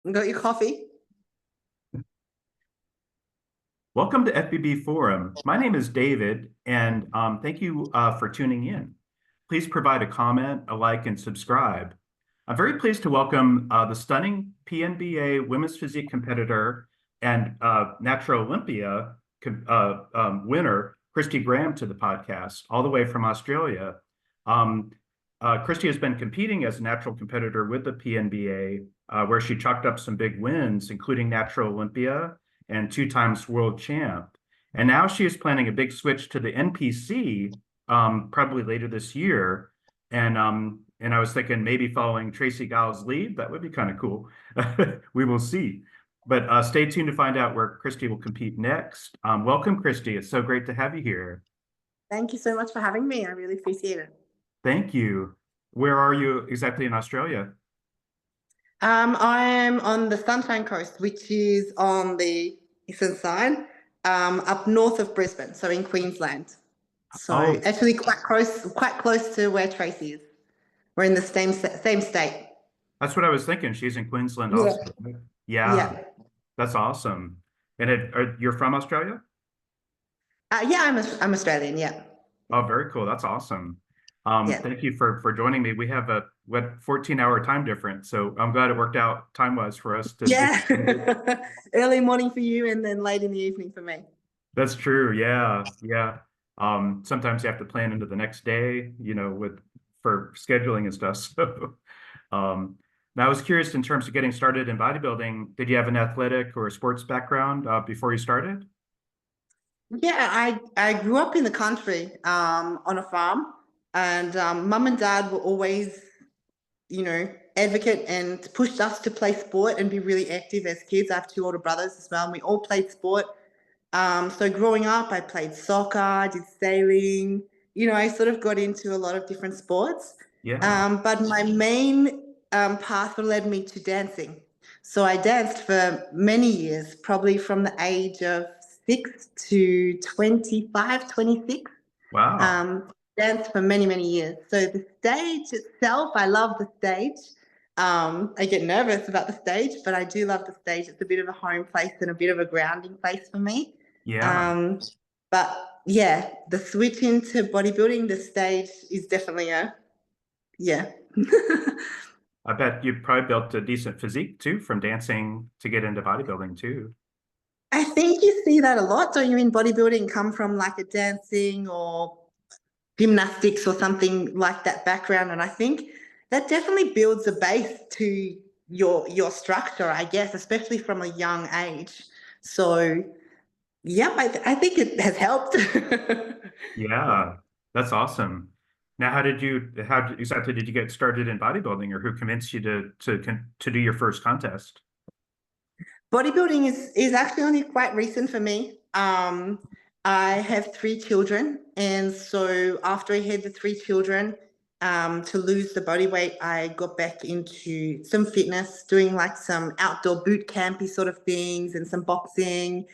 Got your coffee? Welcome to FBB Forum. My name is David, and thank you for tuning in. Please provide a comment, a like, and subscribe. I'm very pleased to welcome the stunning PNBA women's physique competitor and Natural Olympia winner, Kristy Graham, to the podcast, all the way from Australia. Kristy has been competing as a natural competitor with the PNBA, where she chalked up some big wins, including Natural Olympia and 2 times world champ. And now she is planning a big switch to the NPC, probably later this year. And I was thinking maybe following Tracey Guile's lead, that would be kind of cool. We will see. But stay tuned to find out where Kristy will compete next. Welcome, Kristy. It's so great to have you here. Thank you so much for having me. I really appreciate it. Thank you. Where are you exactly in Australia? I'm on the Sunshine Coast, which is on the eastern side, up north of Brisbane, so in Queensland. So Oh, actually quite close to where Tracy is. We're in the same state. that's what I was thinking. She's in Queensland Yeah. also. Yeah, Yeah. that's awesome. And you're from Australia? Yeah, I'm Australian. Yeah. Oh, very cool. That's awesome. Yeah. Thank you for joining me. We have a 14-hour time difference, so I'm glad it worked out time-wise for us to do. Yeah. Early morning for you and then late in the evening for me. That's true. Yeah, yeah. Sometimes you have to plan into the next day, for scheduling and stuff. So, now I was curious in terms of getting started in bodybuilding, did you have an athletic or a sports background before you started? Yeah, I grew up in the country on a farm, and mum and dad were always, advocate and pushed us to play sport and be really active as kids. I have two older brothers as well, and we all played sport. So growing up, I played soccer, I did sailing. I sort of got into a lot of different sports. Yeah. But my main path led me to dancing. So I danced for many years, probably from the age of 6 to 25, 26. Wow. Danced for many, many years. So the stage itself, I love the stage. I get nervous about the stage, but I do love the stage. It's a bit of a home place and a bit of a grounding place for me. Yeah. Um, but yeah, the switch into bodybuilding, the stage is definitely yeah. I bet you probably built a decent physique too from dancing to get into bodybuilding too. I think you see that a lot, don't you, in bodybuilding, come from like a dancing or gymnastics or something like that background. And I think that definitely builds a base to your structure, I guess, especially from a young age. So, yep, I think it has helped. Yeah, that's awesome. Now, how exactly did you get started in bodybuilding, or who convinced you to do your first contest? Bodybuilding is actually only quite recent for me. I have 3 children, and so after I had the 3 children, to lose the body weight, I got back into some fitness, doing like some outdoor boot campy sort of things and some boxing.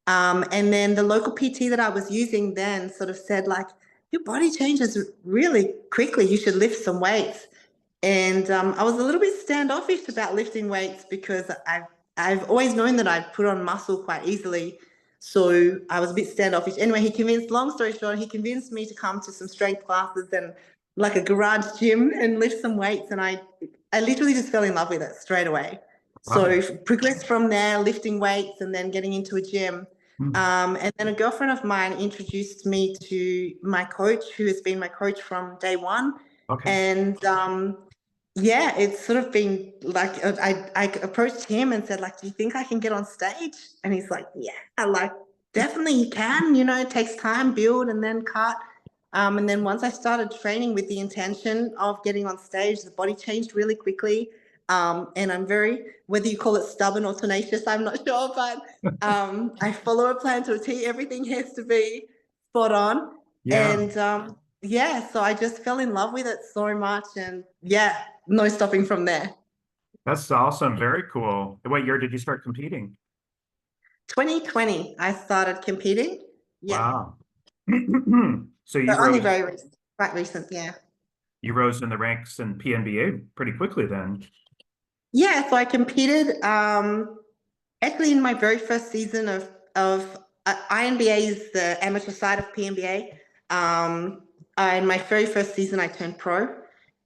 And then the local PT that I was using then sort of said like, your body changes really quickly. You should lift some weights. And I was a little bit standoffish about lifting weights because I've always known that I put on muscle quite easily. So I was a bit standoffish. Anyway, long story short, he convinced me to come to some strength classes and like a garage gym and lift some weights. And I literally just fell in love with it straight away. Wow. So progressed from there, lifting weights and then getting into a gym. Hmm. And then a girlfriend of mine introduced me to my coach, who has been my coach from day one. Okay. And yeah, it's sort of been like I approached him and said, like, do you think I can get on stage? And he's like, yeah, like definitely you can. It takes time, build and then cut. And then once I started training with the intention of getting on stage, the body changed really quickly. And I'm whether you call it stubborn or tenacious, I'm not sure, but I follow a plan to a T. Everything has to be spot on. Yeah, And yeah, so I just fell in love with it so much. And yeah, no stopping from there. that's awesome. Very cool. What year did you start competing? 2020, I started competing. Yeah, Wow. So but only very recent, quite recent. Yeah. you rose in the ranks in PNBA pretty quickly then. Yeah, so I competed actually in my very first season of INBA is the amateur side of PNBA. In my very first season, I turned pro,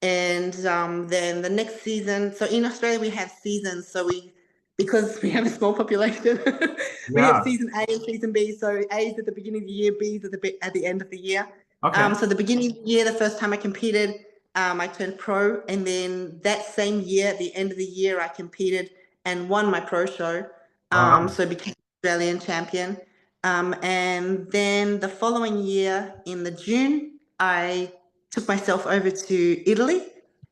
and then the next season. So in Australia, we have seasons. So because we have a small population, we have Yeah. season A and season B. So A is at the beginning of the year, B is at the end of the year. Okay. So the beginning of the year, the first time I competed, I turned pro, and then that same year, at the end of the year, I competed and won my pro show. Wow. So I became Australian champion. And then the following year, in the June, I took myself over to Italy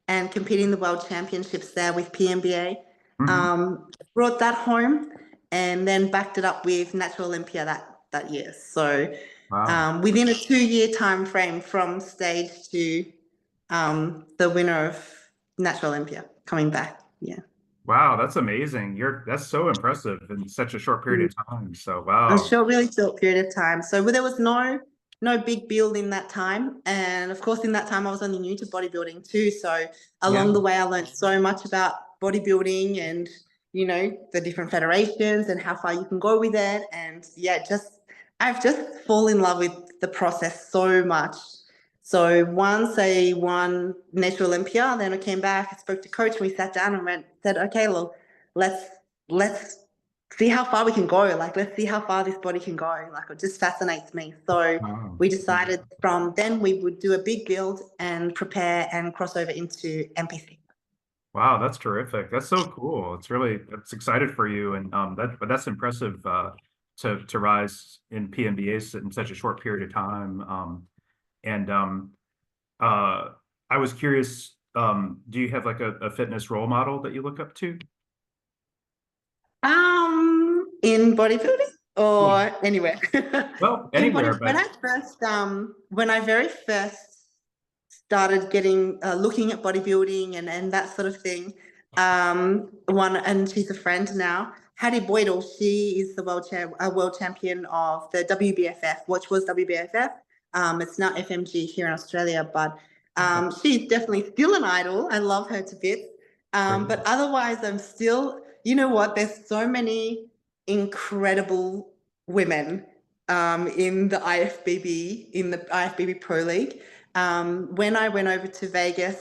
and competed in the World Championships there with PNBA. Hmm. Brought that home, and then backed it up with Natural Olympia that year. So Wow. within a 2-year time frame from stage to the winner of Natural Olympia coming back. Yeah. Wow, that's amazing. That's so impressive in such a short period of time. So A wow. short, really short period of time. So there was no big build in that time. And of course, in that time, I was only new to bodybuilding too. So Yeah. along the way, I learned so much about bodybuilding and, the different federations and how far you can go with it. And yeah, I've just fallen in love with the process so much. So once I won Natural Olympia, then I came back, I spoke to coach, and we sat down and said, okay, well, let's see how far we can go. Like, let's see how far this body can go. Like, it just fascinates me. So Wow. we decided from then we would do a big build and prepare and cross over into NPC. Wow, that's terrific. That's so cool. It's excited for you, and but that's impressive to rise in PNBA in such a short period of time. And uh, I was curious, do you have like a fitness role model that you look up to? In bodybuilding Yeah. or anywhere. Well, In anywhere, but when I very first started getting looking at bodybuilding and that sort of thing. One, and she's a friend now. Hattie Boydell, she is the world champion of the WBFF, which was WBFF. It's now FMG here in Australia, but okay, she's definitely still an idol. I love her to bits. great. But otherwise, I'm still, you know what? There's so many incredible women in the IFBB, in the IFBB Pro League. When I went over to Vegas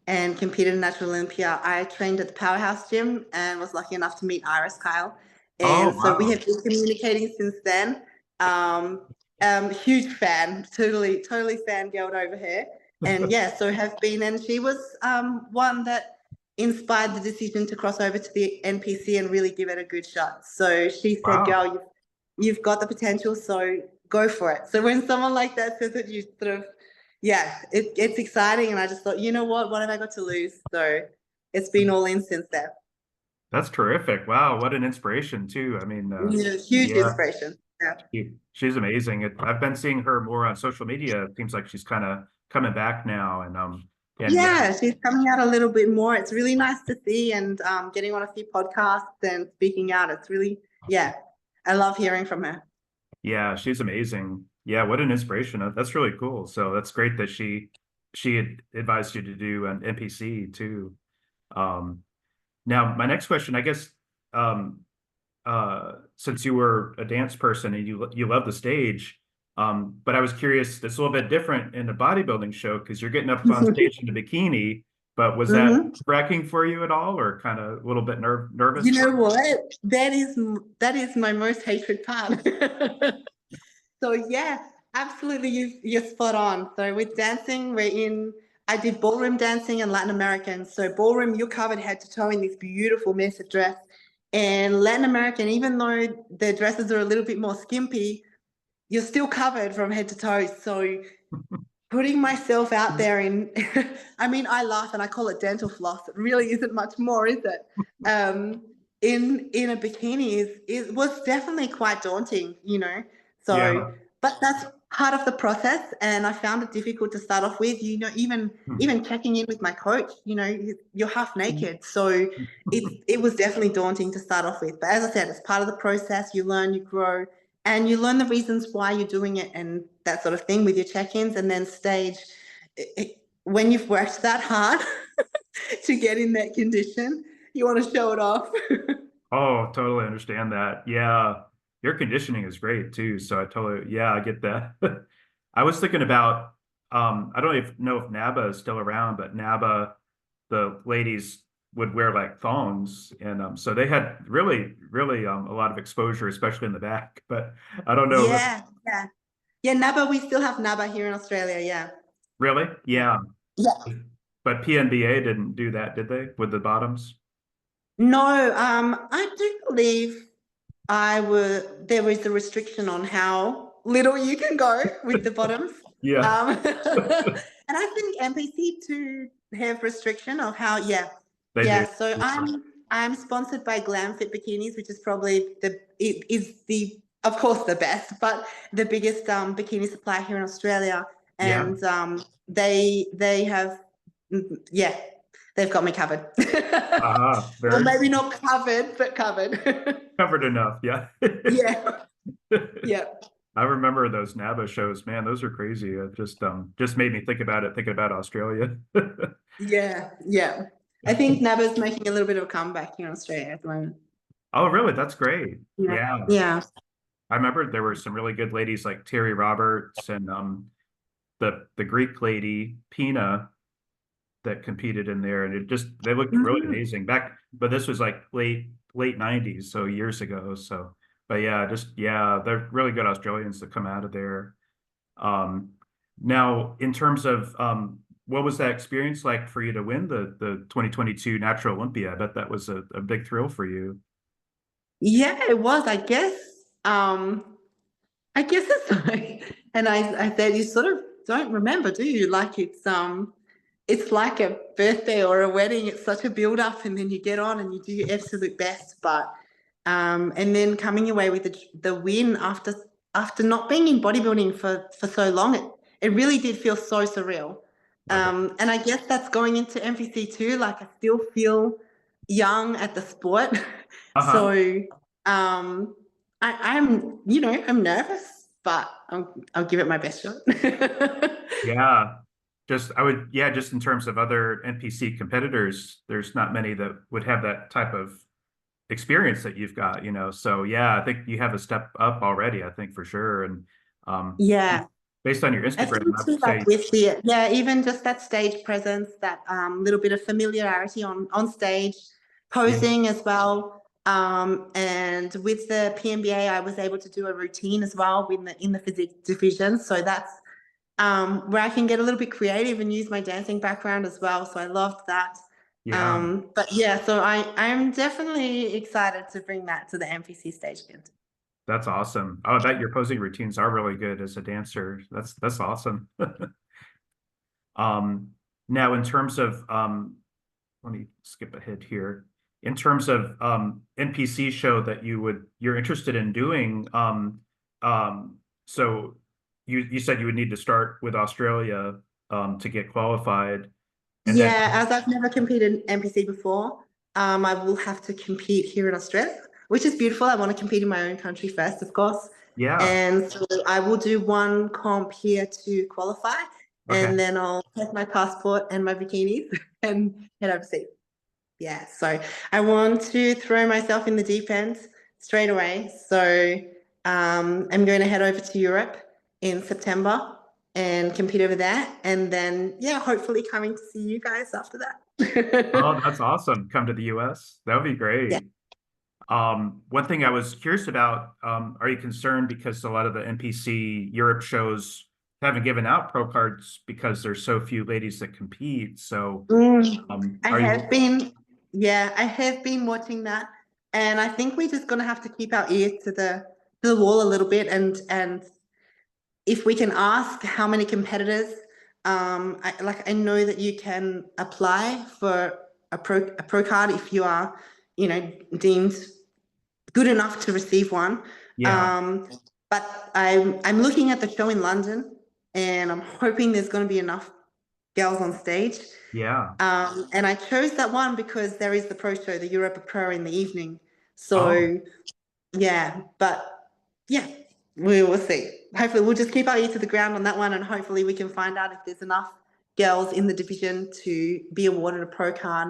and competed in Natural Olympia, I trained at the Powerhouse Gym and was lucky enough to meet Iris Kyle. Oh, And so we wow. have been communicating since then. Um, Huge fan, totally fangirled over her. And yeah, so have been. And she was one that inspired the decision to cross over to the NPC and really give it a good shot. So she said, Wow. girl, you've got the potential, so go for it. So when someone like that says it, you sort of, yeah, it's exciting. And I just thought, you know what have I got to lose? So it's been all in since then. That's terrific. Wow, what an inspiration too. I mean, Yeah, huge yeah, inspiration. Yeah. she's amazing. I've been seeing her more on social media. It seems like she's kind of coming back now, and yeah, Yeah, she's coming out a little bit more. It's really nice to see, and getting on a few podcasts and speaking out. It's really, yeah, I love hearing from her. yeah, she's amazing. Yeah, what an inspiration. That's really cool. So that's great that she had advised you to do an NPC too. Um, Now, my next question, I guess, um, since you were a dance person and you love the stage, but I was curious, it's a little bit different in a bodybuilding show because you're getting up on stage in a bikini. But was that Hmm. wrecking for you at all, or kind of a little bit nervous You for know you? what? That is my most hated part. So yeah, absolutely, you're spot on. So with dancing, I did ballroom dancing and Latin American. So ballroom, you're covered head to toe in this beautiful massive dress. And Latin American, even though the dresses are a little bit more skimpy, you're still covered from head to toe. So putting myself out there in, I mean, I laugh and I call it dental floss. It really isn't much more, is it? In a bikini was definitely quite daunting. So, Yeah. but that's part of the process, and I found it difficult to start off with. Even checking in with my coach, you're half naked, so it was definitely daunting to start off with. But as I said, it's part of the process. You learn, you grow, and you learn the reasons why you're doing it and that sort of thing with your check-ins, and then stage. When you've worked that hard to get in that condition, you want to show it off. Oh, totally understand that. Yeah. Your conditioning is great too. So yeah, I get that. I was thinking about, I don't even know if NABA is still around, but NABA, the ladies would wear like thongs. And so they had really a lot of exposure, especially in the back. But I don't know if, Yeah, yeah. Yeah, NABA, we still have NABA here in Australia, yeah. really? Yeah. Yeah. But PNBA didn't do that, did they, with the bottoms? No, I do believe there was a restriction on how little you can go with the bottoms. Yeah, And I think NPC too have restriction of how, yeah. they do. Yeah, so I'm sponsored by Glam Fit Bikinis, which is probably it is the, of course, the best, but the biggest bikini supply here in Australia. Yeah. And they have, yeah, they've got me covered. Well, Very maybe not covered, but covered. covered enough. Yeah. Yeah, yeah, I remember those NABA shows, man, those are crazy. It just made me think about it, thinking about Australia. yeah, yeah. I think NABA's making a little bit of a comeback here in Australia at the moment. Oh, really? That's great. Yeah, Yeah. yeah. I remember there were some really good ladies like Terry Roberts and the Greek lady, Pina, that competed in there, and they looked really amazing back, but this was like late 90s, so years ago. So but yeah, they're really good Australians that come out of there. Now in terms of what was that experience like for you to win the 2022 Natural Olympia? I bet that was a big thrill for you. Yeah, it was, I guess. I guess it's like, and I said, you sort of don't remember, do you? Like it's like a birthday or a wedding. It's such a build up, and then you get on and you do your absolute best. But and then coming away with the win after not being in bodybuilding for so long, it really did feel so surreal. And I guess that's going into NPC too. Like I still feel young at the sport. Uh-huh. So I'm nervous, but I'll give it my best shot. Yeah. Just in terms of other NPC competitors, there's not many that would have that type of experience that you've got, So yeah, I think you have a step up already, I think for sure. And Yeah. based on your I Instagram, think I too, would like say, with even just that stage presence, that little bit of familiarity on stage, yeah, posing as well. And with the PNBA, I was able to do a routine as well in the physique division. So that's where I can get a little bit creative and use my dancing background as well. So I loved that. yeah, But yeah, so I'm definitely excited to bring that to the NPC stage again. that's awesome. Oh, I bet your posing routines are really good as a dancer. That's awesome. Um, Now in terms of let me skip ahead here. In terms of NPC show that you're interested in doing, so you said you would need to start with Australia to get qualified, and then Yeah, as I've never competed in NPC before, I will have to compete here in Australia, which is beautiful. I want to compete in my own country first, of course. yeah, And so I will do one comp here to qualify, okay, and then I'll take my passport and my bikinis and head overseas. Yeah, so I want to throw myself in the deep end straight away. So I'm going to head over to Europe in September and compete over there. And then, yeah, hopefully coming to see you guys after oh, that. that's awesome. Come to the US. That would be Yeah. great. One thing I was curious about, are you concerned because a lot of the NPC Europe shows haven't given out pro cards because there's so few ladies that compete? So, I are you? have been, yeah, I have been watching that. And I think we're just going to have to keep our ears to the wall a little bit, and if we can ask how many competitors, I know that you can apply for a pro card if you are, deemed good enough to receive one. Yeah, But I'm looking at the show in London, and I'm hoping there's going to be enough girls on stage. yeah. And I chose that one because there is the pro show, the Europa Pro in the evening. Oh, So yeah, but yeah, we will see. Hopefully, we'll just keep our ear to the ground on that one, and hopefully, we can find out if there's enough girls in the division to be awarded a pro card.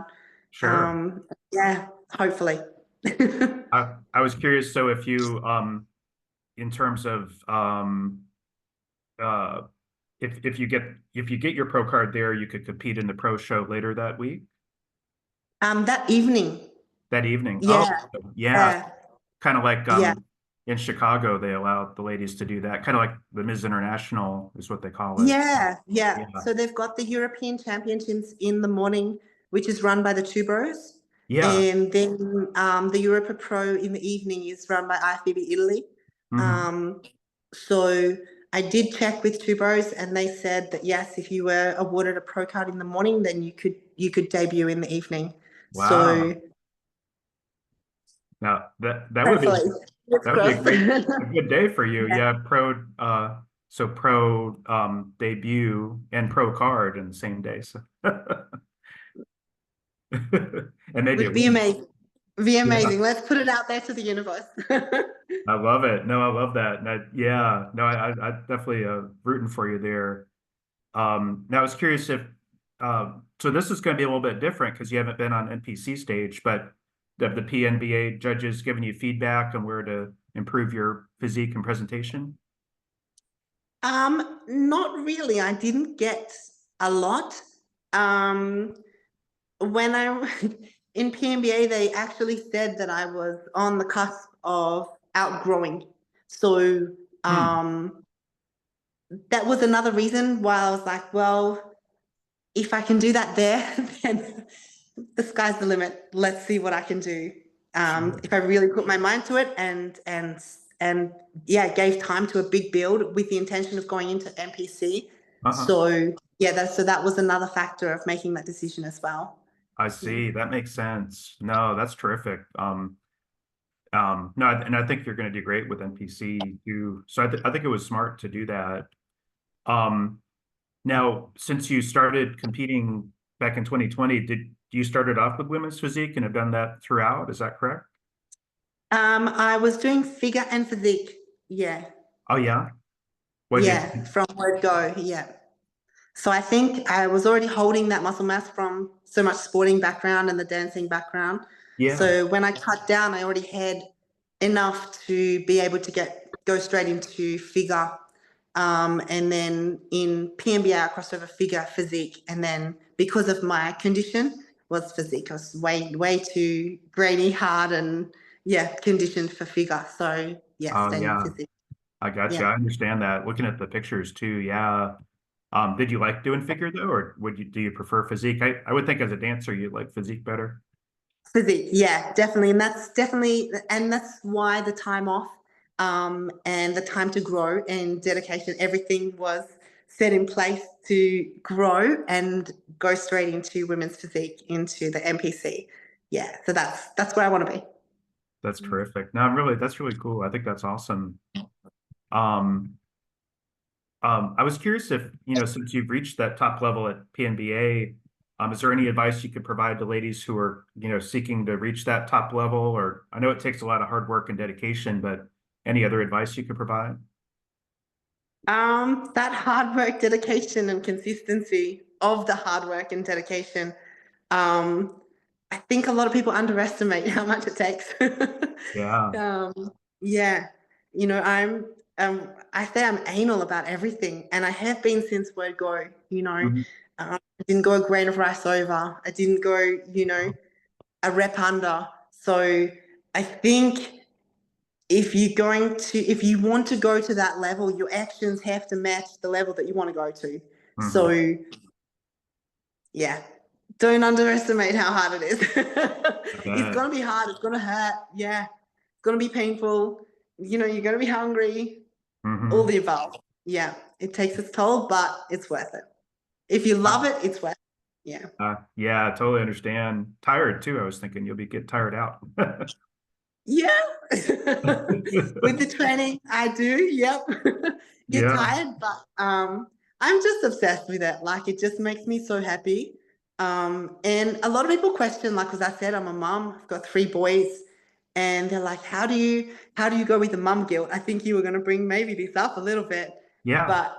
Sure. Yeah, hopefully. I was curious, so if you in terms of uh if you get your pro card there, you could compete in the pro show later that week, That evening. that evening. Oh, Yeah, yeah. yeah, Kind of like yeah. in Chicago, they allow the ladies to do that. Kind of like the Ms. International is what they call it. Yeah, yeah. Yeah. So they've got the European Championships in the morning, which is run by the two bros. Yeah. And then the Europa Pro in the evening is run by IFBB Italy. Hmm. Um, so I did check with two bros and they said that yes, if you were awarded a pro card in the morning, then you could debut in the evening. Wow. So Now that would be hopefully, let's that would be cross. a good day for you. Yeah. Yeah, pro debut and pro card in the same day. So and maybe a Would be win. amazing. Be Yeah. amazing. Let's put it out there to the universe. I love it. No, I love that. Yeah, no, I definitely rooting for you there. Now I was curious if so this is going to be a little bit different because you haven't been on NPC stage, but have the PNBA judges given you feedback on where to improve your physique and presentation? Not really. I didn't get a lot. Um, when I in PNBA, they actually said that I was on the cusp of outgrowing. So Hmm. that was another reason why I was like, well, if I can do that there, then the sky's the limit. Let's see what I can do. Sure. If I really put my mind to it and yeah, gave time to a big build with the intention of going into NPC. Uh-huh. So yeah, that was another factor of making that decision as well. I Yeah. see. That makes sense. No, that's terrific. No, and I think you're going to do great with NPC too. So I think it was smart to do that. Um, Now, since you started competing back in 2020, did you started off with women's physique and have done that throughout? Is that correct? I was doing figure and physique. Yeah. Oh yeah. What did Yeah. From word go. Yeah. So I think I was already holding that muscle mass from so much sporting background and the dancing background. yeah. So when I cut down, I already had enough to be able to go straight into figure. And then in PNBA, I crossed over figure, physique, and then because of my condition was physique. I was way too grainy, hard, and yeah, conditioned for figure. So yeah, Oh stayed in yeah. physique. I got you. Yeah. I understand that. Looking at the pictures too. Yeah. Did you like doing figure though, or do you prefer physique? I would think as a dancer you'd like physique better. Physique, yeah, definitely. And that's why the time off, and the time to grow and dedication, everything was set in place to grow and go straight into women's physique, into the NPC. Yeah, so that's where I want to be. That's terrific. No, that's really cool. I think that's awesome. Um, I was curious if, since you've reached that top level at PNBA, is there any advice you could provide to ladies who are, seeking to reach that top level? Or I know it takes a lot of hard work and dedication, but any other advice you could provide? That hard work, dedication, and consistency of the hard work and dedication. Um, I think a lot of people underestimate how much it takes. Yeah. um, yeah, I say I'm anal about everything, and I have been since word go. Mhm. I didn't go a grain of rice over. I didn't go, a rep under. So I think if you want to go to that level, your actions have to match the level that you want to go to. Mhm. So yeah, don't underestimate how hard it is. I It's bet. gonna be hard. It's gonna hurt. Yeah, it's gonna be painful. You're gonna be hungry. All Hmm. the above. Yeah, it takes its toll, but it's worth it. If you love it, it's worth it. Yeah. Yeah, I totally understand. Tired too. I was thinking you'll get tired out. Yeah. With the training, I do. Yep. Get Yeah. tired, but I'm just obsessed with it. Like it just makes me so happy. And a lot of people question, like, as I said, I'm a mom. I've got three boys, and they're like, "How do you go with the mum guilt?" I think you were going to bring maybe this up a little bit, Yeah. but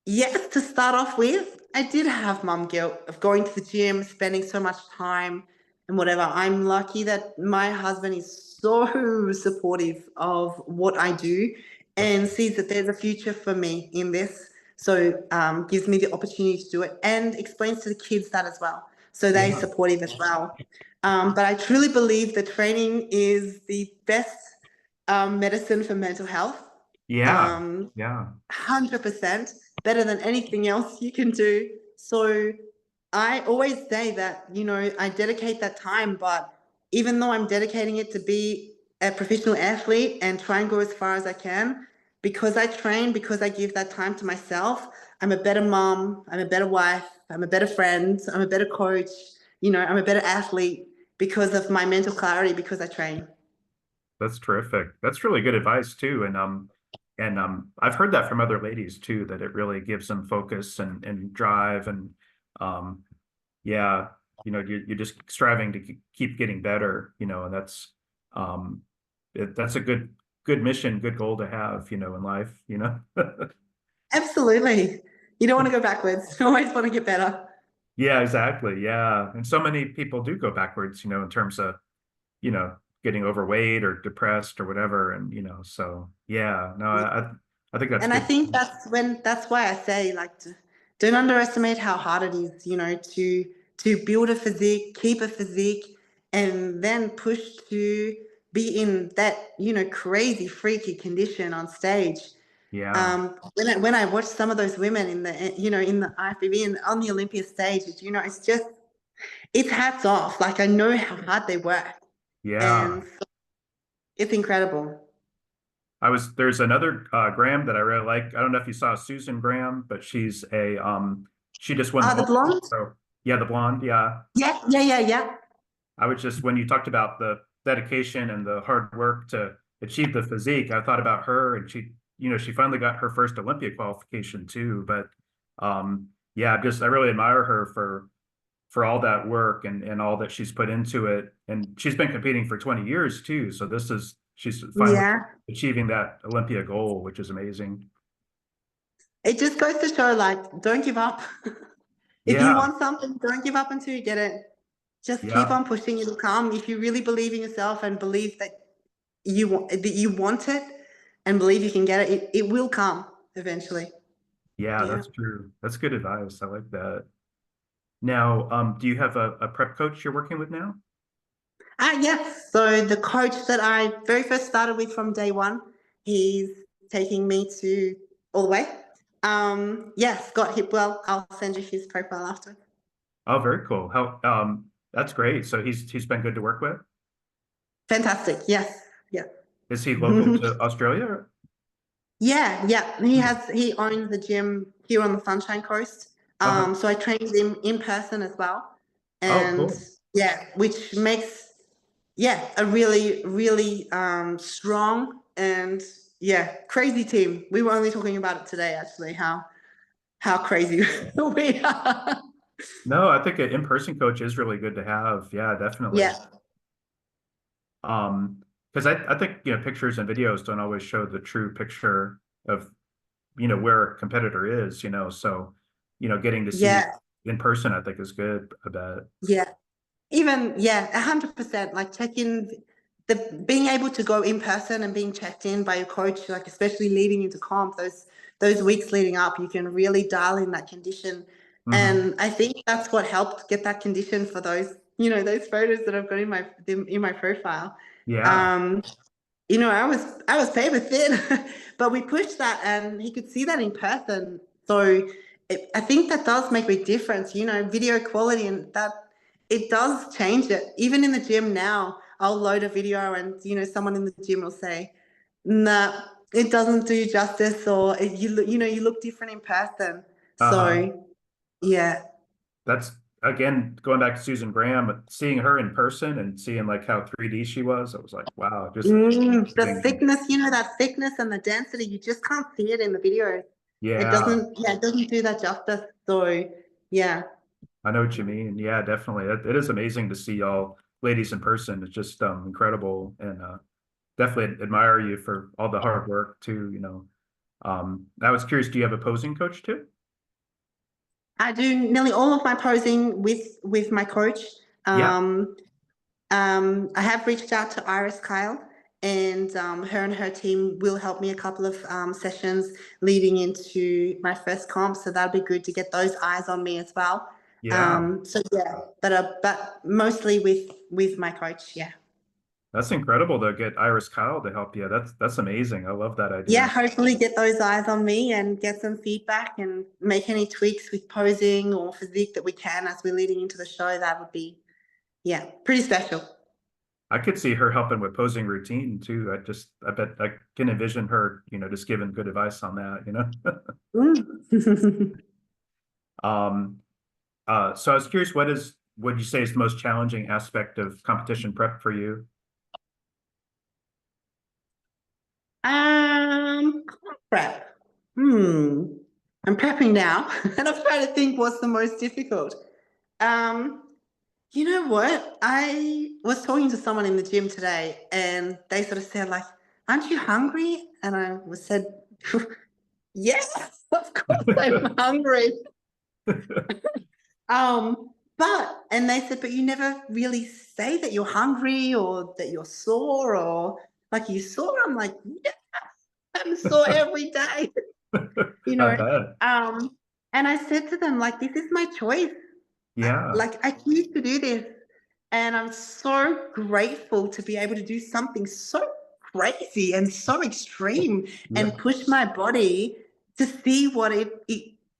yes, to start off with, I did have mum guilt of going to the gym, spending so much time and whatever. I'm lucky that my husband is so supportive of what I do That's and sees that there's a future for me in this. So gives me the opportunity to do it and explains to the kids that as well. So they're yeah, supportive as well. But I truly believe that training is the best medicine for mental health. yeah, Um, yeah, 100% better than anything else you can do. So I always say that, I dedicate that time, but even though I'm dedicating it to be a professional athlete and try and go as far as I can, because I train, because I give that time to myself, I'm a better mom, I'm a better wife, I'm a better friend, I'm a better coach, I'm a better athlete because of my mental clarity, because I train. that's terrific. That's really good advice too. And I've heard that from other ladies too, that it really gives them focus and drive and um, yeah, you're just striving to keep getting better, and um, that's a good mission, good goal to have, in life. Absolutely. You don't want to go backwards. You always want to get better. Yeah, exactly. Yeah. And so many people do go backwards, in terms of, you know, getting overweight or depressed or whatever. And, so yeah, no, I think that's And I good. think that's why I say, like, don't underestimate how hard it is, to build a physique, keep a physique, and then push to be in that, crazy freaky condition on stage. Yeah. When I watch some of those women in the IFBB and on the Olympia stage, it's hats off. Like, I know how hard they work, Yeah. and it's incredible. There's another Graham that I really like. I don't know if you saw Susan Graham, but she just won the The Olympics. blonde? So yeah, the blonde. Yeah. Yeah, yeah, yeah, yeah. I was just, when you talked about the dedication and the hard work to achieve the physique, I thought about her, and she finally got her first Olympia qualification too. But yeah, I really admire her for all that work and all that she's put into it. And she's been competing for 20 years too. So she's finally Yeah. achieving that Olympia goal, which is amazing. It just goes to show, like, don't give up. If you Yeah, want something, don't give up until you get it. Just keep yeah, on pushing. It'll come. If you really believe in yourself and believe that you want it and believe you can get it, it will come eventually. yeah, Yeah. that's true. That's good advice. I like that. Now, do you have a prep coach you're working with now? Yes. So the coach that I very first started with from day one, he's taking me to all the way. Yeah, Scott Hipwell. I'll send you his profile after. Oh, very cool. That's great. So he's been good to work with. Fantastic. Yes. Yeah. Is he local to Australia? Yeah, yeah. Hmm. He owns the gym here on the Sunshine Coast. Oh, So I trained him in person as well. oh, And cool. yeah, which makes a really, really strong and crazy team. We were only talking about it today, actually, how crazy we are. No, I think an in-person coach is really good to have. Yeah, definitely. Yeah. Because I think, pictures and videos don't always show the true picture of, where a competitor is, so, getting to see Yeah. in person, I think is good, I bet. Yeah. Even 100%. Like check in, the being able to go in person and being checked in by your coach, like especially leading into comp, those weeks leading up, you can really dial in that condition. Hmm. And I think that's what helped get that condition for those photos that I've got in my profile. Yeah, Um, I was paper thin, but we pushed that, and he could see that in person. So I think that does make a difference. Video quality, and that it does change it. Even in the gym now, I'll load a video, and someone in the gym will say, "Nah, it doesn't do justice," or you look different in person. uh-huh. So yeah. That's again going back to Susan Graham, seeing her in person and seeing like how 3D she was. I was like, wow, just The amazing. thickness, that thickness and the density, you just can't see it in the video. Yeah, It doesn't do that justice. So, yeah. I know what you mean. Yeah, definitely. It is amazing to see y'all ladies in person. It's just incredible, and definitely admire you for all the hard work too. I was curious, do you have a posing coach too? I do nearly all of my posing with my coach. Yeah. I have reached out to Iris Kyle, and her and her team will help me a couple of sessions leading into my first comp. So that'll be good to get those eyes on me as well. Yeah. So yeah, but mostly with my coach. Yeah. That's incredible to get Iris Kyle to help you. That's amazing. I love that Yeah, idea. hopefully get those eyes on me and get some feedback and make any tweaks with posing or physique that we can as we're leading into the show. That would be, yeah, pretty special. I could see her helping with posing routine too. I bet I can envision her, just giving good advice on that. Mm. Um, so I was curious, what you say is the most challenging aspect of competition prep for you? Prep. Hmm. I'm prepping now, and I'm trying to think what's the most difficult. Um, you know what? I was talking to someone in the gym today, and they sort of said, like, "Aren't you hungry?" And I was said, "Yes, of course I'm hungry." And they said, "But you never really say that you're hungry or that you're sore or like you sore." I'm like, "Yeah, I'm sore every day." you I know. bet. And I said to them, like, this is my choice. Yeah. Like, I choose to do this. And I'm so grateful to be able to do something so crazy and so extreme Yeah. and push my body to see what it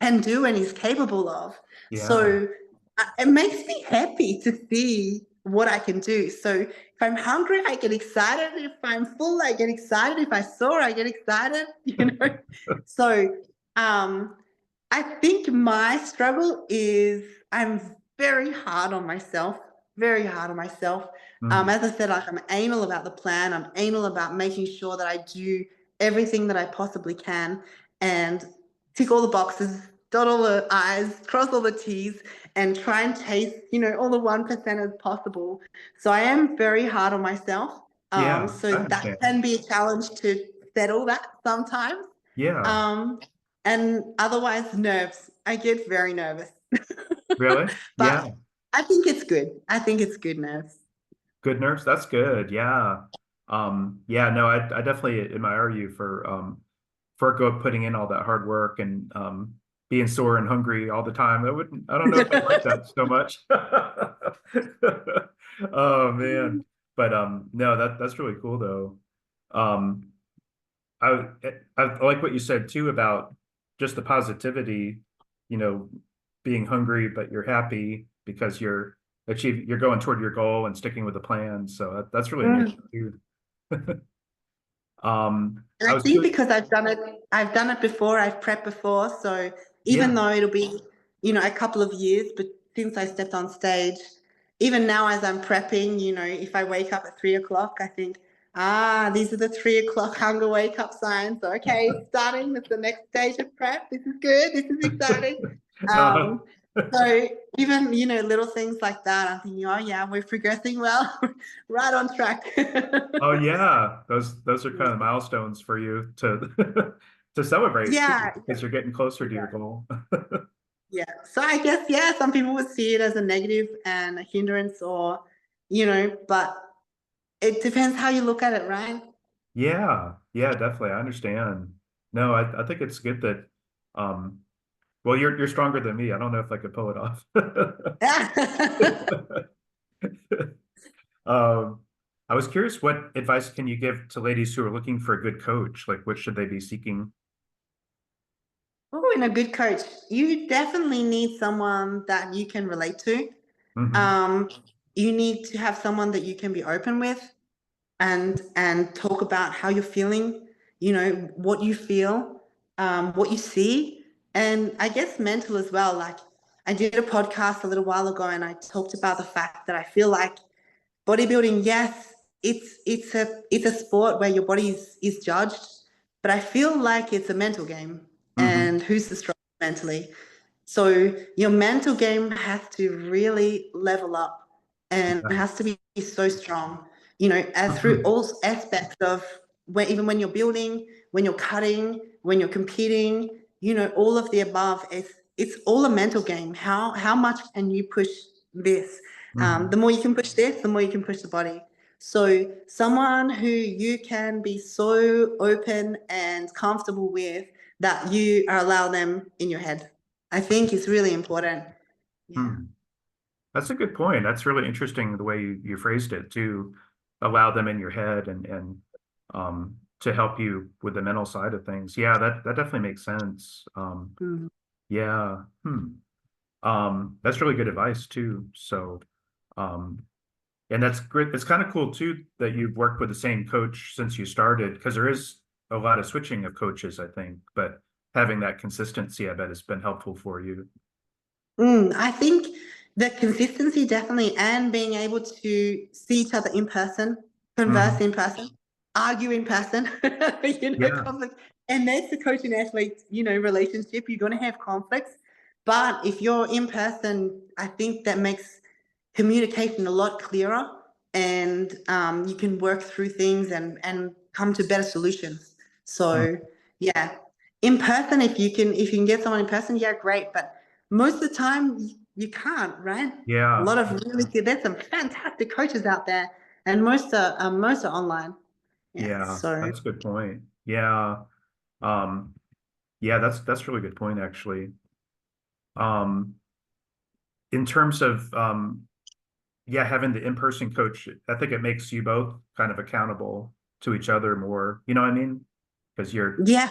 can do and is capable of. Yeah. So it makes me happy to see what I can do. So if I'm hungry, I get excited. If I'm full, I get excited. If I soar, I get excited, So um, I think my struggle is I'm very hard on myself, very hard on myself. Mm. As I said, like I'm anal about the plan. I'm anal about making sure that I do everything that I possibly can and tick all the boxes, dot all the I's, cross all the T's, and try and chase, all the 1% as possible. So I am very hard on myself. Yeah, So I that understand. can be a challenge to settle that sometimes. Yeah. Um, and otherwise, nerves. I get very nervous. Really? But Yeah. I think it's good. I think it's good nerves. Good nerves. That's good. Yeah. Yeah, no, I definitely admire you for putting in all that hard work and being sore and hungry all the time. I don't know if I'd like that so much. Oh man. But no, that's really cool though. Um I I like what you said too about just the positivity, you know, being hungry, but you're happy because you're going toward your goal and sticking with the plan. So that's really amazing Mm. too. And I I was think curious. because I've done it before, I've prepped before. So even Yeah. though it'll be, a couple of years, but since I stepped on stage, even now as I'm prepping, if I wake up at 3 o'clock, I think, these are the 3 o'clock hunger wake up signs. Okay, starting. That's the next stage of prep. This is good. This is exciting. Uh, Um, so even, little things like that, I'm thinking, oh yeah, we're progressing well, right on track. oh yeah, those are kind of milestones for you to to celebrate too, Yeah, because you're getting closer to your yeah, goal. yeah. So I guess, yeah, some people would see it as a negative and a hindrance or, but it depends how you look at it, right? Yeah, yeah, definitely. I understand. No, I think it's good that um well you're stronger than me. I don't know if I could pull it off. Um I was curious, what advice can you give to ladies who are looking for a good coach? Like what should they be seeking? Oh, and a good coach. You definitely need someone that you can relate to. Hmm. Um, you need to have someone that you can be open with and talk about how you're feeling, what you feel, what you see, and I guess mental as well. Like I did a podcast a little while ago and I talked about the fact that I feel like bodybuilding, yes, it's a sport where your body is judged, but I feel like it's a mental game, Hmm. and who's the strongest mentally? So your mental game has to really level up and it Yeah. has to be so strong, as through Hmm. all aspects of even when you're building, when you're cutting, when you're competing, all of the above. it's all a mental game. How much can you push this? The more you can push this, the more you can push the body. So someone who you can be so open and comfortable with that you allow them in your head, I think is really important. Yeah. That's a good point. That's really interesting the way you phrased it, to allow them in your head and to help you with the mental side of things. Yeah, that definitely makes sense. Mm. Yeah. That's really good advice too. So, um, and that's great. It's kind of cool too that you've worked with the same coach since you started, because there is a lot of switching of coaches, I think, but having that consistency, I bet, has been helpful for you. I think the consistency definitely, and being able to see each other in person, converse in person, argue in person, Yeah. conflict. And that's the coach and athlete, relationship. You're going to have conflicts. But if you're in person, I think that makes communication a lot clearer, and you can work through things and come to better solutions. Mm. So yeah, in person, if you can get someone in person, yeah, great. But most of the time you can't, right? A Yeah. lot of really good, there's some fantastic coaches out there, and most are online. Yeah, Yeah. so That's a good point. Yeah. Um, yeah, that's a really good point, actually. Um, in terms of yeah, having the in-person coach, I think it makes you both kind of accountable to each other more. You know what I mean? Because yeah.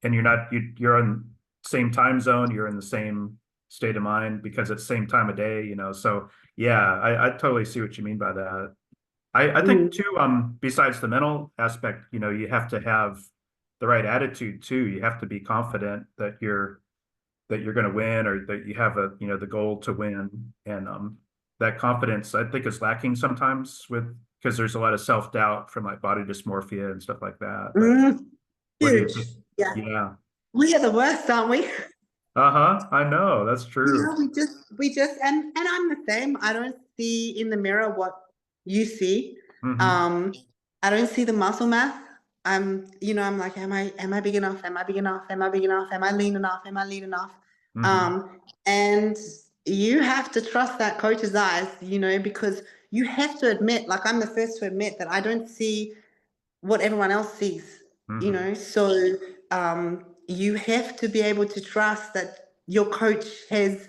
you're not you're on same time zone, you're in the same state of mind because it's same time of day, So yeah, I totally see what you mean by that. I think Mm. too, besides the mental aspect, you have to have the right attitude too. You have to be confident that you're going to win, or that you have the goal to win. And that confidence, I think, is lacking sometimes because there's a lot of self-doubt from like body dysmorphia and stuff like that. But Mm. what do you Huge. think? Yeah, Yeah. we are the worst, aren't we? Uh-huh. I know. That's true. We just, and I'm the same. I don't see in the mirror what you see. Hmm. Um, I don't see the muscle mass. I'm like, am I big enough? Am I big enough? Am I big enough? Am I lean enough? Am I lean enough? Hmm. And you have to trust that coach's eyes, because you have to admit, like I'm the first to admit that I don't see what everyone else sees, Hmm. So you have to be able to trust that your coach has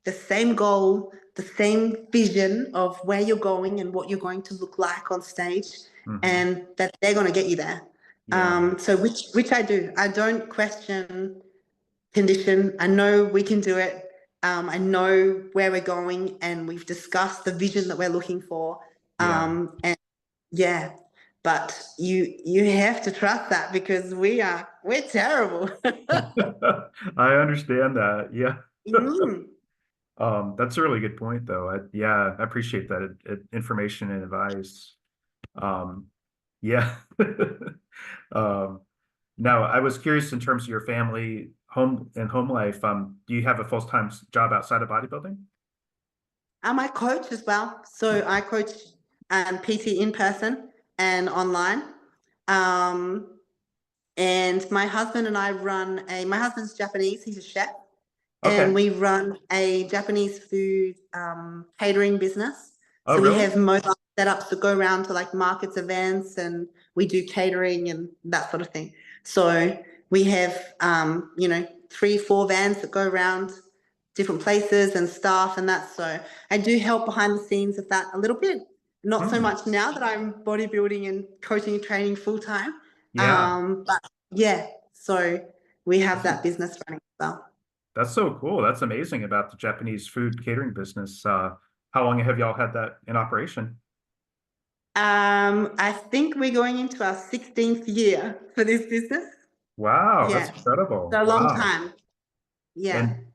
the same goal, the same vision of where you're going and what you're going to look like on stage, Hmm. and that they're going to get you there. Yeah. So which I do. I don't question condition. I know we can do it. I know where we're going, and we've discussed the vision that we're looking for. Yeah. And yeah, but you have to trust that, because we're terrible. I understand that. Yeah. Mm. That's a really good point, though. Yeah, I appreciate that information and advice. Um, yeah. Um, Now, I was curious in terms of your family, home life. Do you have a full-time job outside of bodybuilding? I coach as well. So I coach PT in person and online. Um, and my husband and I my husband's Japanese, he's a chef, and Okay. we run a Japanese food catering business. Oh, So we really? have mobile setups to go around to like markets, events, and we do catering and that sort of thing. So we have, 3, 4 vans that go around different places and staff and that. So I do help behind the scenes of that a little bit. Not so Hmm. much now that I'm bodybuilding and coaching and training full time. Yeah. But yeah, so we have That's, that business running as well. that's so cool. That's amazing about the Japanese food catering business. How long have y'all had that in operation? I think we're going into our 16th year for this business. Wow, that's Yeah, incredible. so a long Wow. time. Yeah. And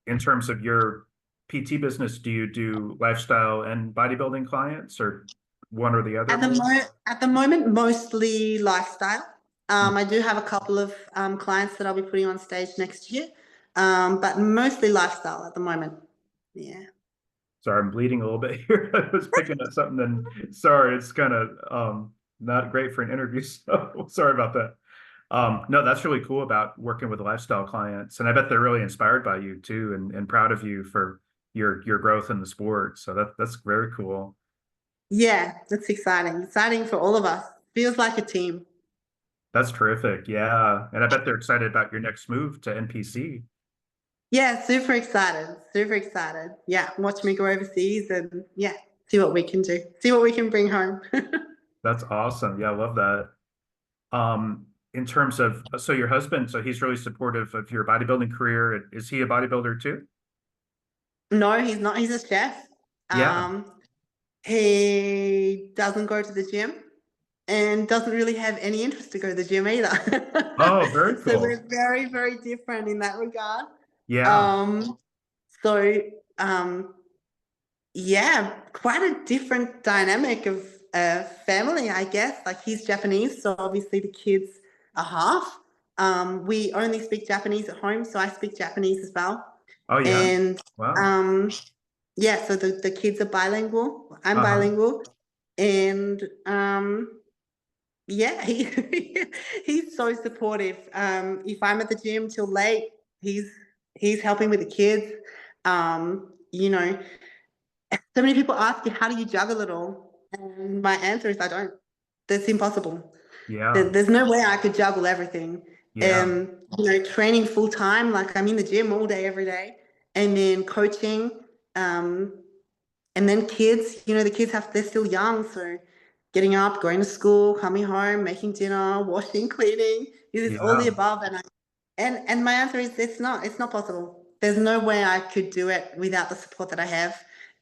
in terms of your PT business, do you do lifestyle and bodybuilding clients, or one or the other more? At the moment, mostly lifestyle. Hmm. I do have a couple of clients that I'll be putting on stage next year, but mostly lifestyle at the moment. Yeah. Sorry, I'm bleeding a little bit here. I was picking at something, and sorry, it's kind of not great for an interview. So sorry about that. No, that's really cool about working with lifestyle clients. And I bet they're really inspired by you too, and proud of you for your growth in the sport. So that's very cool. Yeah, that's exciting. Exciting for all of us. Feels like a team. That's terrific. Yeah. And I bet they're excited about your next move to NPC. Yeah, super excited. Super excited. Yeah, watch me go overseas and yeah, see what we can do. See what we can bring home. That's awesome. Yeah, I love that. In terms of, so your husband, so he's really supportive of your bodybuilding career. Is he a bodybuilder too? No, he's not. He's a chef. Yeah. Um, he doesn't go to the gym and doesn't really have any interest to go to the gym either. Oh, very So cool. we're very, very different in that regard. Yeah. Um, so yeah, quite a different dynamic of family, I guess. Like he's Japanese, so obviously the kids are half. We only speak Japanese at home, so I speak Japanese as well. Oh, yeah. And Wow. yeah, so the kids are bilingual. I'm Uh-huh. bilingual. And yeah, he's so supportive. If I'm at the gym till late, he's helping with the kids. You know, so many people ask you, how do you juggle it all? And my answer is I don't. That's impossible. Yeah. There's no way I could juggle everything. Yeah. Training full time, like I'm in the gym all day, every day, and then coaching, um, and then kids. The kids they're still young, so getting up, going to school, coming home, making dinner, washing, cleaning. It is all the Yeah. above, and my answer is it's not possible. There's no way I could do it without the support that I have.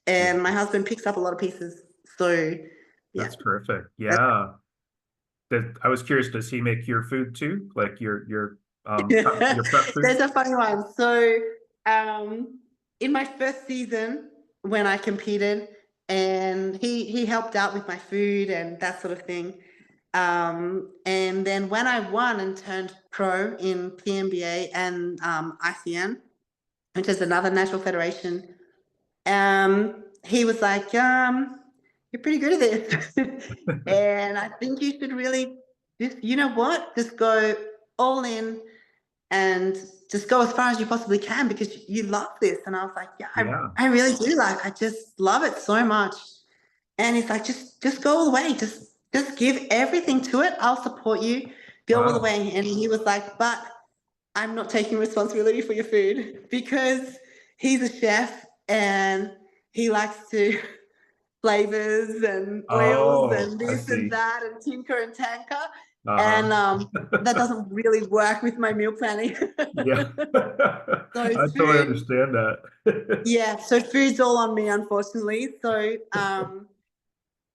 Yeah. And my husband picks up a lot of pieces. So yeah. That's terrific. Yeah. That I was curious, does he make your food too? Like your prep food? There's a funny one. So in my first season when I competed and he helped out with my food and that sort of thing. And then when I won and turned pro in PNBA and ICN, which is another national federation, he was like, you're pretty good at this. And I think you should really just, you know what, just go all in and just go as far as you possibly can because you love this. And I was like, yeah, Yeah. I really do. Like, I just love it so much. And he's like, just go all the way. Just give everything to it. I'll support you. Go all the Wow. way. And he was like, but I'm not taking responsibility for your food because he's a chef and he likes to flavors and oils Oh, and I this and see. that and tinker and tanker. Uh-huh. And that doesn't really work with my meal planning. Yeah. So I totally food, understand that. yeah, so food's all on me, unfortunately. So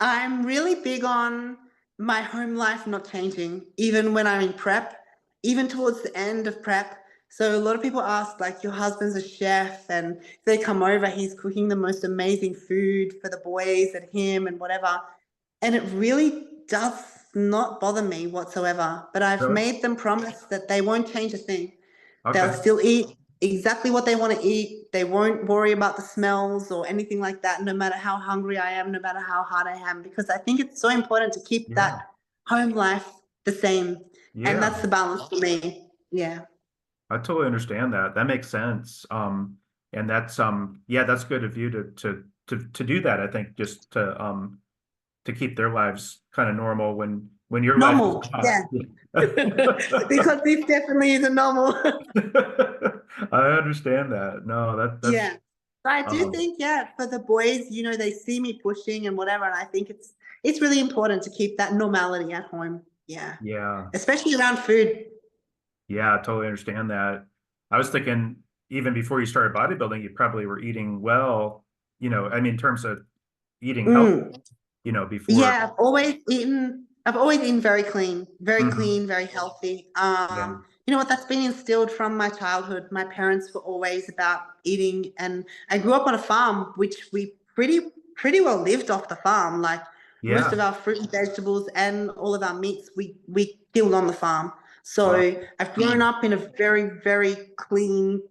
I'm really big on my home life not changing, even when I'm in prep, even towards the end of prep. So a lot of people ask, like, your husband's a chef, and they come over, he's cooking the most amazing food for the boys and him and whatever. And it really does not bother me whatsoever. But I've Really? made them promise that they won't change a thing. They'll Okay. still eat exactly what they want to eat. They won't worry about the smells or anything like that, no matter how hungry I am, no matter how hard I am, because I think it's so important to keep Yeah. that home life the same. And Yeah. that's the balance for me. Yeah. I totally understand that. That makes sense. And that's yeah, that's good of you to do that. I think just to keep their lives kind of normal when your life is Normal. not. Yeah. Because this definitely isn't normal. I understand that. No, that's Yeah. But I do um think, yeah, for the boys, they see me pushing and whatever, and I think it's really important to keep that normality at home. Yeah. yeah. Especially around food. Yeah, I totally understand that. I was thinking even before you started bodybuilding, you probably were eating well, I mean in terms of eating healthy, Mm. before. Yeah, I've always been very Mhm. clean, very healthy. Yeah. You know what, that's been instilled from my childhood. My parents were always about eating, and I grew up on a farm, which we pretty well lived off the farm. Like most Yeah. of our fruit and vegetables and all of our meats, we killed on the farm. Wow. So I've grown up in a very, very clean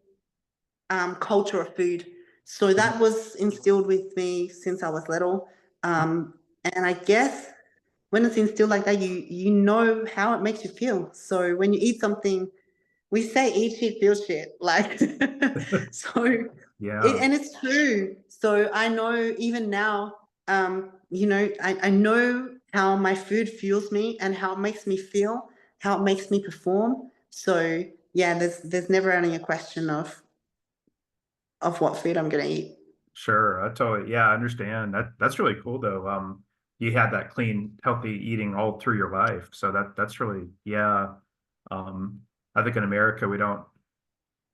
culture of food. So that was instilled with me since I was little. Um, and I guess when it's instilled like that, you know how it makes you feel. So when you eat something, we say eat shit, feel shit. Like, so, Yeah, and it's true. So I know even now, I know how my food fuels me and how it makes me feel, how it makes me perform. So yeah, there's never only a question of what food I'm gonna eat. sure. I totally, yeah, I understand. That's really cool though. You had that clean, healthy eating all through your life. So that's really, yeah. Um, I think in America we don't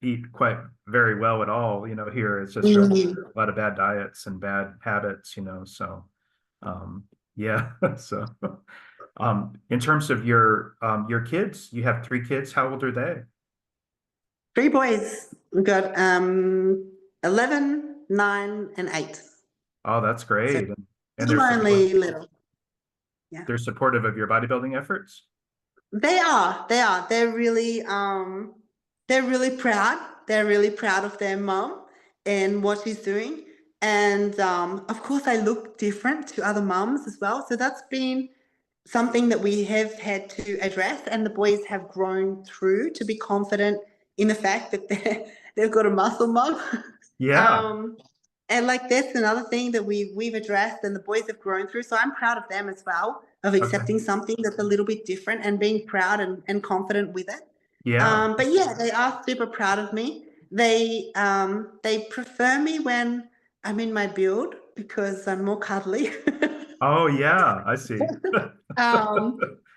eat quite very well at all. Here it's just really Mm. a lot of bad diets and bad habits, so um yeah. So in terms of your kids, you have three kids. How old are they? Three boys. We've got 11, 9, and 8. Oh, that's So great. And still only little. Yeah. they're supportive of your bodybuilding efforts? They are. They are. They're really proud. They're really proud of their mom and what she's doing. And of course, I look different to other mums as well. So that's been something that we have had to address, and the boys have grown through to be confident in the fact that they've got a muscle mum. Yeah. um, and like that's another thing that we've addressed, and the boys have grown through. So I'm proud of them as well, of Okay. accepting something that's a little bit different and being proud and confident with it. Yeah. But yeah, they are super proud of me. They prefer me when I'm in my build because I'm more cuddly. Oh, yeah, I see.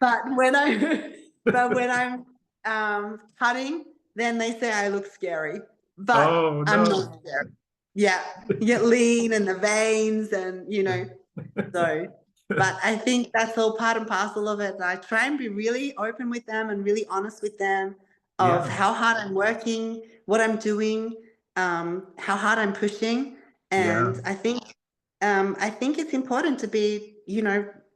But when I but when I'm cutting, then they say I look scary. But Oh, I'm no. not scary. Yeah, you get lean and the veins and so. But I think that's all part and parcel of it. I try and be really open with them and really honest with them of Yeah. how hard I'm working, what I'm doing, how hard I'm pushing, Yeah. and I think it's important to be,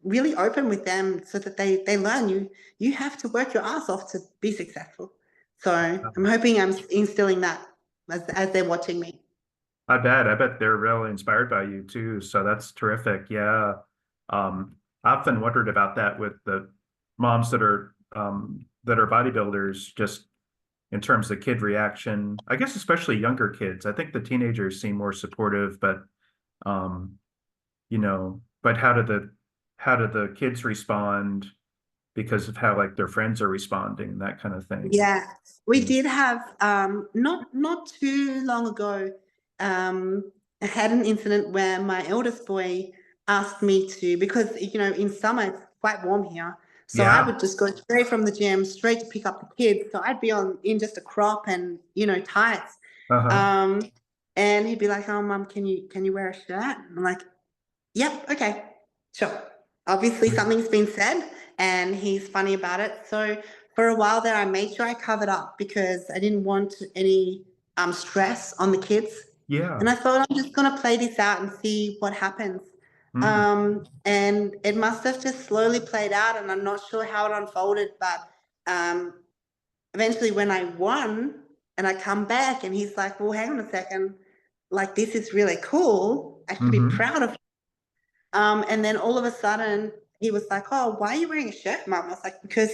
really open with them so that they learn you have to work your ass off to be successful. So I'm hoping I'm instilling that as they're watching me. I bet they're really inspired by you too. So that's terrific. Yeah. I often wondered about that with the moms that are bodybuilders, just in terms of kid reaction. I guess especially younger kids. I think the teenagers seem more supportive, but um, but how do the kids respond because of how like their friends are responding, that kind of thing. Yeah, we Yeah. did have not too long ago. I had an incident where my eldest boy asked me to, because in summer it's quite warm here, so I Yeah. would just go straight from the gym straight to pick up the kids. So I'd be on in just a crop and tights, Uh-huh. um, and he'd be like, "Oh, mum, can you wear a shirt?" And I'm like, "Yep, okay, sure." Obviously, something's been said, and he's funny about it. So for a while there, I made sure I covered up because I didn't want any stress on the kids. Yeah. And I thought I'm just gonna play this out and see what happens. Mm. And it must have just slowly played out, and I'm not sure how it unfolded, but um, eventually when I won and I come back and he's like, well, hang on a second, like this is really cool. I should be Hmm. proud of. And then all of a sudden he was like, oh, why are you wearing a shirt, Mum? I was like, because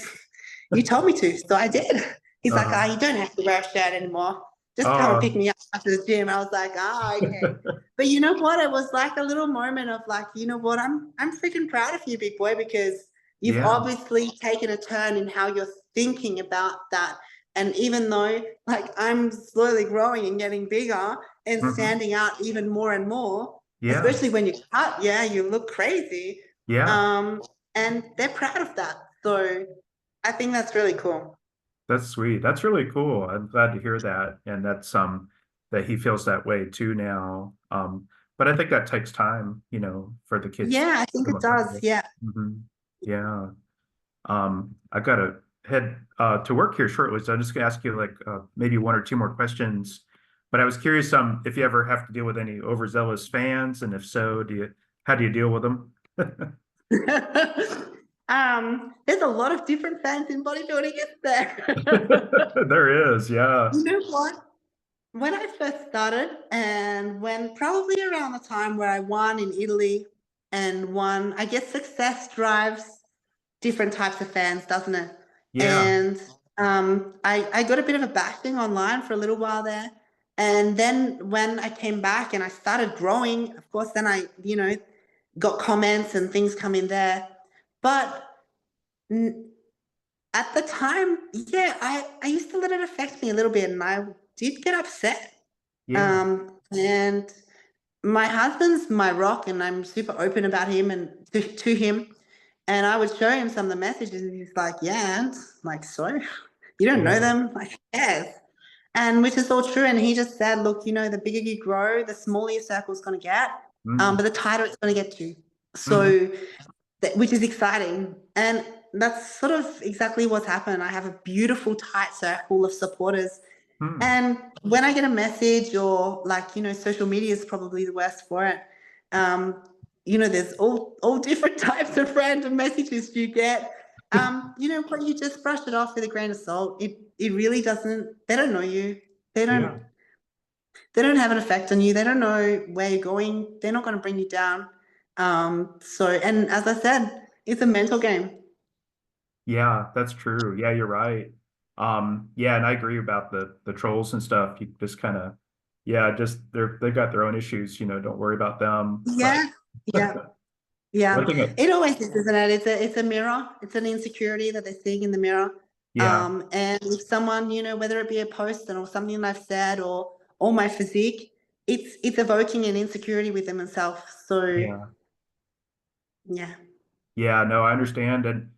you told me to. So I did. He's like, Uh-huh. oh, you don't have to wear a shirt anymore. Just come and Oh. pick me up after the gym. I was like, oh, okay. But you know what? It was like a little moment of like, you know what? I'm freaking proud of you, big boy, because you've Yeah. obviously taken a turn in how you're thinking about that. And even though like I'm slowly growing and getting bigger and Hmm. standing out even more and more, Yeah. especially when you cut, yeah, you look crazy. Yeah. Um, and they're proud of that. So I think that's really cool. That's sweet. That's really cool. I'm glad to hear that. And that's that he feels that way too now. But I think that takes time, for the kids to Yeah, I think become it does. accustomed. Yeah. Hmm. Yeah. I've got to head to work here shortly, so I'm just gonna ask you like maybe one or two more questions. But I was curious if you ever have to deal with any overzealous fans, and if so, how do you deal with them? There's a lot of different fans in bodybuilding, isn't there? There is, yeah. You know what? When I first started, and when probably around the time where I won in Italy and won, I guess success drives different types of fans, doesn't it? Yeah. And I got a bit of a bashing online for a little while there. And then when I came back and I started growing, of course, then I, got comments and things come in there. But at the time, yeah, I used to let it affect me a little bit, and I did get upset. Yeah. And my husband's my rock, and I'm super open about him and to him. And I would show him some of the messages, and he's like, "Yeah," and I'm like, "So, you don't know Yeah. them?" Like, yes. And which is all true. And he just said, "Look, the bigger you grow, the smaller your circle's going to get, Mm-hmm. but the tighter it's going to get to." Mm-hmm. So, which is exciting. And that's sort of exactly what's happened. I have a beautiful, tight circle of supporters. Mm-hmm. And when I get a message, or like, social media is probably the worst for it. There's all different types of random messages you get. But you just brush it off with a grain of salt. It really doesn't, they don't know you. They don't Yeah. they don't have an effect on you. They don't know where you're going. They're not going to bring you down. And as I said, it's a mental game. Yeah, that's true. Yeah, you're right. Yeah, and I agree about the trolls and stuff. You just kind of, yeah, just they've got their own issues, don't worry about them. But Yeah, yeah, one yeah. thing, It always is, isn't it? It's a mirror. It's an insecurity that they're seeing in the mirror. yeah, And if someone, whether it be a post or something I've said, or my physique, it's evoking an insecurity within themselves. So yeah, yeah. yeah, no, I understand. And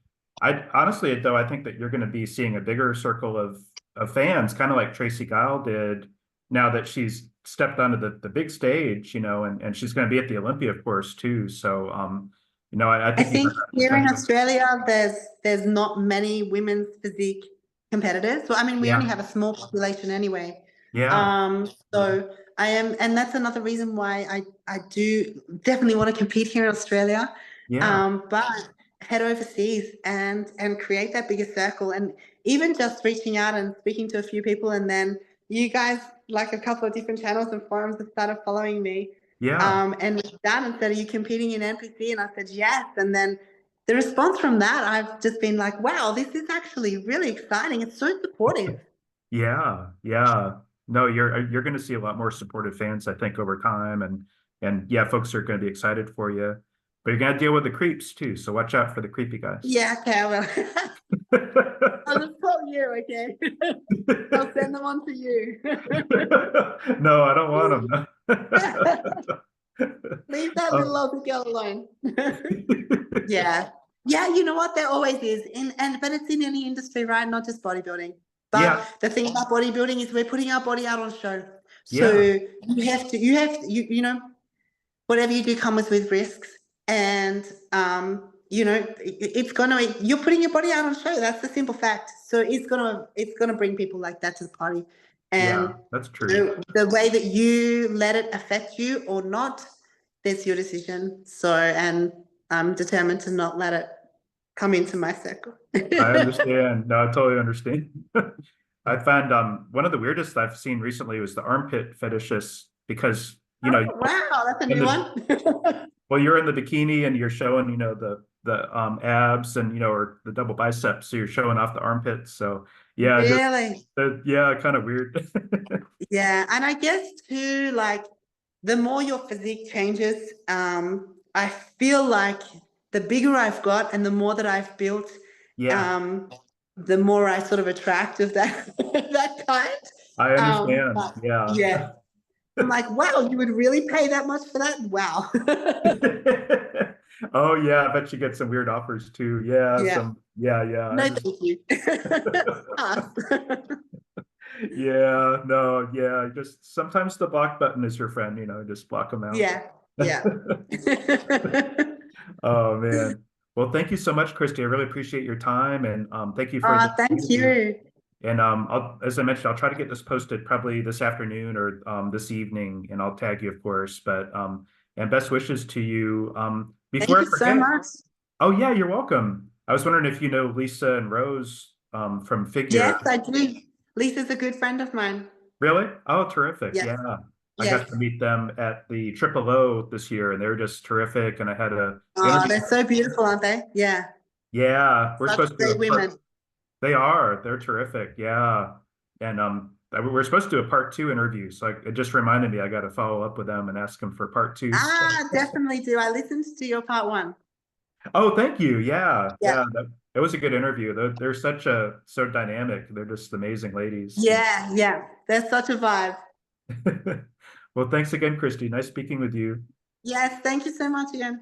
I honestly, though, I think that you're going to be seeing a bigger circle of fans, kind of like Tracey Guile did now that she's stepped onto the big stage, and she's going to be at the Olympia, of course, too. So, I I think you have think that here in potential. Australia, there's not many women's physique competitors. Well, I mean, we only Yeah, have a small population anyway. yeah, So I am, and that's another reason why I do definitely want to compete here in Australia. yeah, But head overseas and create that bigger circle, and even just reaching out and speaking to a few people, and then you guys, like a couple of different channels and forums, have started following me. yeah. And with that, and said, "Are you competing in NPC?" And I said, "Yes." And then the response from that, I've just been like, "Wow, this is actually really exciting. It's so supportive." Yeah, yeah. No, you're going to see a lot more supportive fans, I think, over time, and yeah, folks are going to be excited for you. But you're going to deal with the creeps too, so watch out for the creepy guys. Yeah, okay, well, I'll just call you, okay? I'll send them on to you. No, I don't want them. Leave that little Um, Aussie girl alone. Yeah. Yeah, you know what? There always is. But it's in any industry, right? Not just bodybuilding. yeah, But the thing about bodybuilding is we're putting our body out on show. So yeah, whatever you do comes with risks. And it's gonna, you're putting your body out on show. That's the simple fact. So it's gonna bring people like that to the party. yeah, And that's true. the way that you let it affect you or not, that's your decision. So, and I'm determined to not let it come into my circle. I understand. No, I totally understand. I found one of the weirdest I've seen recently was the armpit fetishists because Oh, wow, that's a in new the one. well, you're in the bikini and you're showing, the abs and or the double biceps, so you're showing off the armpits. So yeah, just Really? yeah, kind of weird. Yeah, and I guess too, like the more your physique changes, I feel like the bigger I've got and the more that I've built, Yeah, the more I sort of attract of that that kind. I understand. But Yeah. yeah, I'm like, wow, you would really pay that much for that? Wow. Oh yeah, I bet you get some weird offers too. Yeah, Yeah. yeah, I No, understand. thank you. Pass. Yeah, no, yeah, just sometimes the block button is your friend, just block them out. Yeah, yeah. Oh man. Well, thank you so much, Kristy. I really appreciate your time and thank you for the Thank interview. you. And as I mentioned, I'll try to get this posted probably this afternoon or this evening, and I'll tag you, of course. But and best wishes to you. Thank Before I you so forget, much. oh yeah, you're welcome. I was wondering if you know Lisa and Rose from Yes, Figure. I do. Lisa's a good friend of mine. Really? Oh, terrific. Yes, Yeah. I yes. got to meet them at the Triple O this year, and they were just terrific. And I had a Oh, interview. they're so beautiful, aren't they? Yeah. Yeah, we're Such supposed to do great a part. women. They are. They're terrific. Yeah. And we're supposed to do a part 2 interview. So it just reminded me I got to follow up with them and ask them for part 2. Ah, definitely do. I listened to your part 1. Oh, thank you. Yeah. Yeah. Yeah. It was a good interview. They're so dynamic. They're just amazing ladies. Yeah, yeah. There's such a vibe. Well, thanks again, Kristy. Nice speaking with you. Yes, thank you so much again.